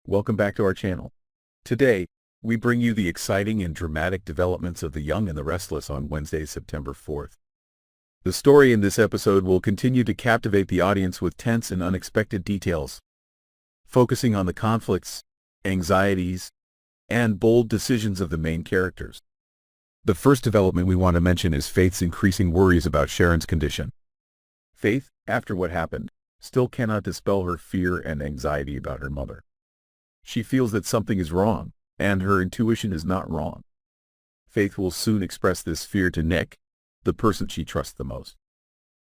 Welcome back to our channel. Today, we bring you the exciting and dramatic developments of The Young and the Restless on Wednesday, September 4th. The story in this episode will continue to captivate the audience with tense and unexpected details, focusing on the conflicts, anxieties, and bold decisions of the main characters. The first development we want to mention is Faith's increasing worries about Sharon's condition. Faith, after what happened, still cannot dispel her fear and anxiety about her mother. She feels that something is wrong, and her intuition is not wrong. Faith will soon express this fear to Nick, the person she trusts the most.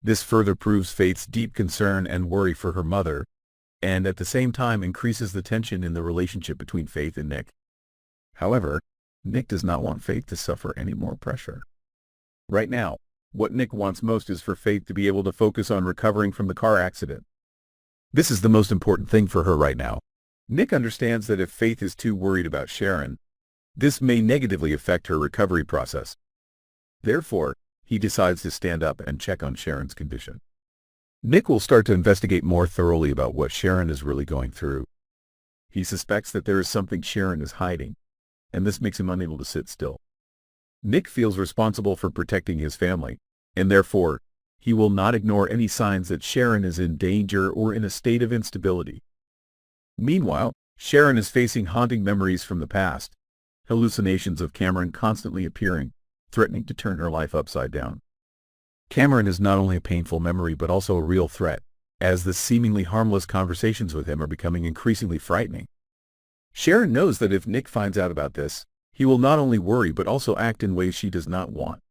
This further proves Faith's deep concern and worry for her mother, and at the same time increases the tension in the relationship between Faith and Nick. However, Nick does not want Faith to suffer any more pressure. Right now, what Nick wants most is for Faith to be able to focus on recovering from the car accident. This is the most important thing for her right now. Nick understands that if Faith is too worried about Sharon, this may negatively affect her recovery process. Therefore, he decides to stand up and check on Sharon's condition. Nick will start to investigate more thoroughly about what Sharon is really going through. He suspects that there is something Sharon is hiding, and this makes him unable to sit still. Nick feels responsible for protecting his family, and therefore, he will not ignore any signs that Sharon is in danger or in a state of instability. Meanwhile, Sharon is facing haunting memories from the past, hallucinations of Cameron constantly appearing, threatening to turn her life upside down. Cameron is not only a painful memory but also a real threat, as the seemingly harmless conversations with him are becoming increasingly frightening. Sharon knows that if Nick finds out about this, he will not only worry but also act in ways she does not want.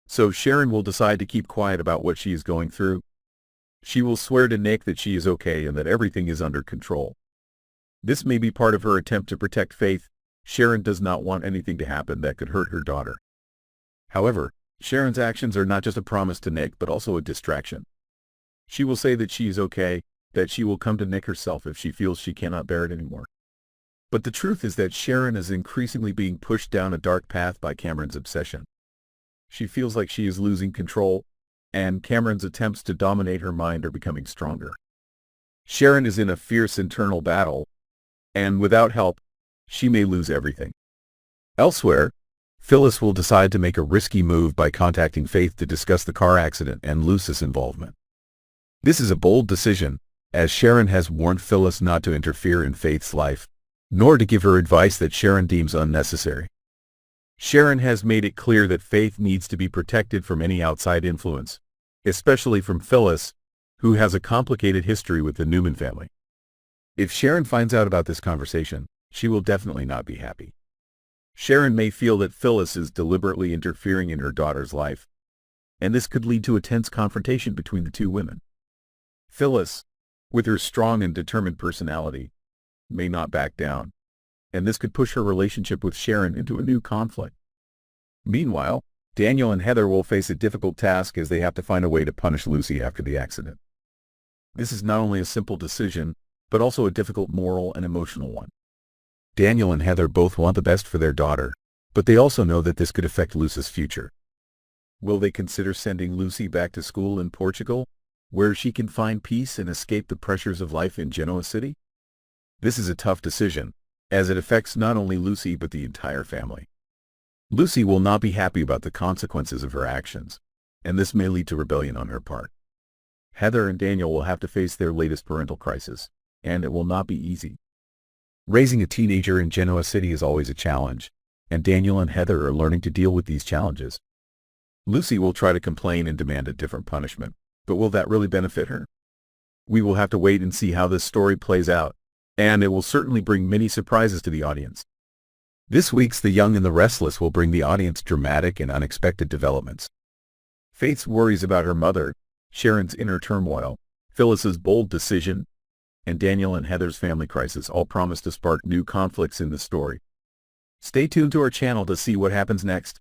So Sharon will decide to keep quiet about what she is going through. She will swear to Nick that she is okay and that everything is under control. This may be part of her attempt to protect Faith. Sharon does not want anything to happen that could hurt her daughter. However, Sharon's actions are not just a promise to Nick but also a distraction. She will say that she is okay, that she will come to Nick herself if she feels she cannot bear it anymore. But the truth is that Sharon is increasingly being pushed down a dark path by Cameron's obsession. She feels like she is losing control, and Cameron's attempts to dominate her mind are becoming stronger. Sharon is in a fierce internal battle, and without help, she may lose everything. Elsewhere, Phyllis will decide to make a risky move by contacting Faith to discuss the car accident and Lucy's involvement. This is a bold decision, as Sharon has warned Phyllis not to interfere in Faith's life, nor to give her advice that Sharon deems unnecessary. Sharon has made it clear that Faith needs to be protected from any outside influence, especially from Phyllis, who has a complicated history with the Newman family. If Sharon finds out about this conversation, she will definitely not be happy. Sharon may feel that Phyllis is deliberately interfering in her daughter's life, and this could lead to a tense confrontation between the two women. Phyllis, with her strong and determined personality, may not back down, and this could push her relationship with Sharon into a new conflict. Meanwhile, Daniel and Heather will face a difficult task as they have to find a way to punish Lucy after the accident. This is not only a simple decision, but also a difficult moral and emotional one. Daniel and Heather both want the best for their daughter, but they also know that this could affect Lucy's future. Will they consider sending Lucy back to school in Portugal, where she can find peace and escape the pressures of life in Genoa City? This is a tough decision, as it affects not only Lucy but the entire family. Lucy will not be happy about the consequences of her actions, and this may lead to rebellion on her part. Heather and Daniel will have to face their latest parental crisis, and it will not be easy. Raising a teenager in Genoa City is always a challenge, and Daniel and Heather are learning to deal with these challenges. Lucy will try to complain and demand a different punishment, but will that really benefit her? We will have to wait and see how this story plays out, and it will certainly bring many surprises to the audience. This week's The Young and the Restless will bring the audience dramatic and unexpected developments. Faith's worries about her mother, Sharon's inner turmoil, Phyllis's bold decision, and Daniel and Heather's family crisis all promise to spark new conflicts in the story. Stay tuned to our channel to see what happens next.